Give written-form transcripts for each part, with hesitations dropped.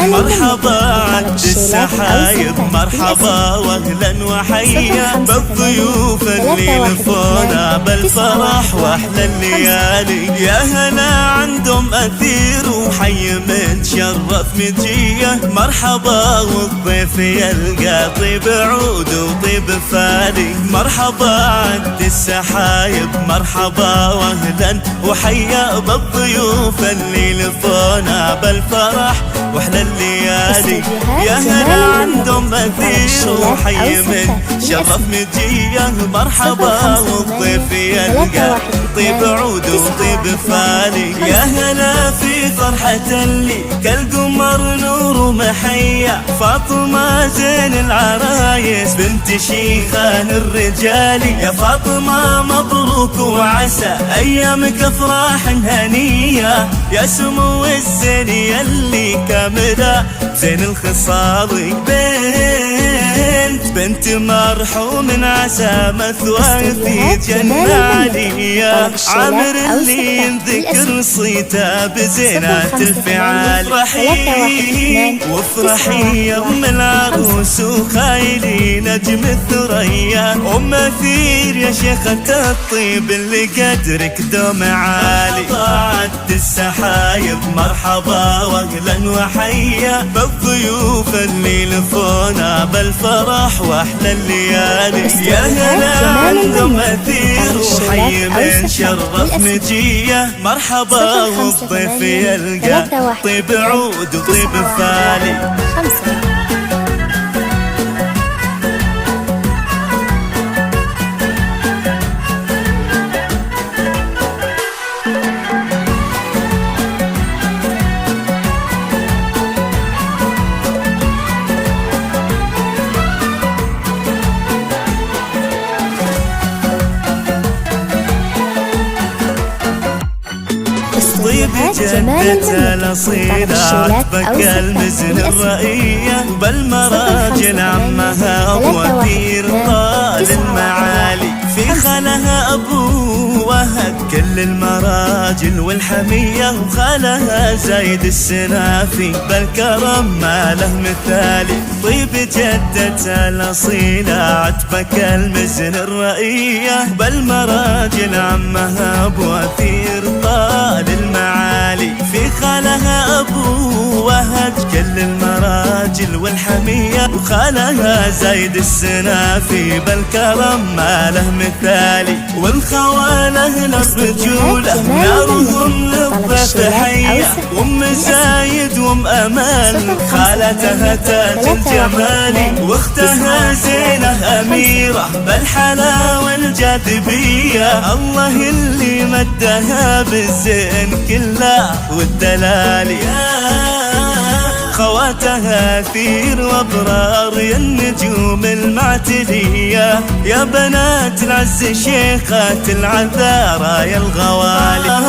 مرحبا عد السحايب، مرحبا واهلا وحيا بالضيوف اللي لفونا بالفرح واحلى الليالي. يا هلا عندهم اثير وحي متشرف مجيه، مرحبا والضيف يلقى طيب عود وطيب فالي. مرحبا عد السحايب، مرحبا واهلا وحيا بالضيوف اللي لفونا بالفرح واحلى الليالي. يا هلا عندهم مثير وحي من شرف مجيه، مرحبا والضيف يلقى طيب عود وطيب فالي. يا هلا في فرحة اللي كالقمر نور ومحيا، فاطمة زين العرايس بنت شيخان الرجالي. يا فاطمة مبروك وعسى ايامك افراح هنية، يا سمو الزين يلي كاملة زين الخصال. بنت مرحوم عسى مثواه في جنة عالية، عامر اللي ينذكر صيته بزينات الفعال. افرحي وافرحي يوم العروس وخايلي نجم الثريا، ام اثير يا شيخة الطيب اللي قدرك دوم عالي. طاعت السحايب، مرحبا واهلا وحيا بالضيوف اللي لفونا بالفرح واحلى الليالي. يا هلا عندهم اثير وحي من شرف مجيه، مرحبا والضيف يلقى طيب عود وطيب فالي. طيب جدة الأصيلة عتبك المزن الرئية، بالمراجل عمها وثير طال المعالي. في خالها أبو وهب كل المراجل والحمية، وخالها زايد السنافي بالكرم ما له مثالي. طيب جدة الأصيلة عتبك المزن الرئية، بالمراجل عمها وثير طال المعالي. في خالها أبو وهب كل المراجل والحمية، وخالها زايد السنافي بالكرم ما له مثالي. والخوال أهل الرجولة نارهم للضيف حية، وام زايد وام أمال خالتها تاج الجمال، واختها زينة أميرة بالحلا والجاذبية. الله اللي مدها بالزين كله والدلال. خواتها ثير وابرار يا النجوم المعتدية، يا بنات العز شيخات العذارى يا الغوالي.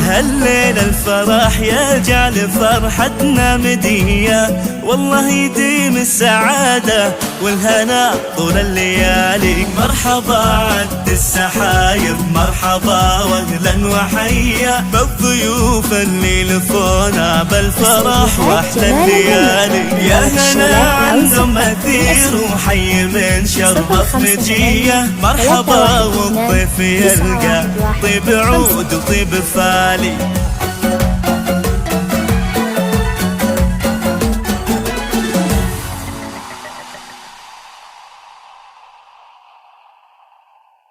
هالليل الفرح يجعل فرحتنا مدية، والله يديم السعادة والهنا طول الليالي. مرحبا عد السحايب، مرحبا واهلا وحيا بالضيوف اللي لفونا بالفرح واحلى الليالي. يا هلا عندهم اثير وحي من شرف مجيه، مرحبا والضيف يلقى طيب عود وطيب فالي.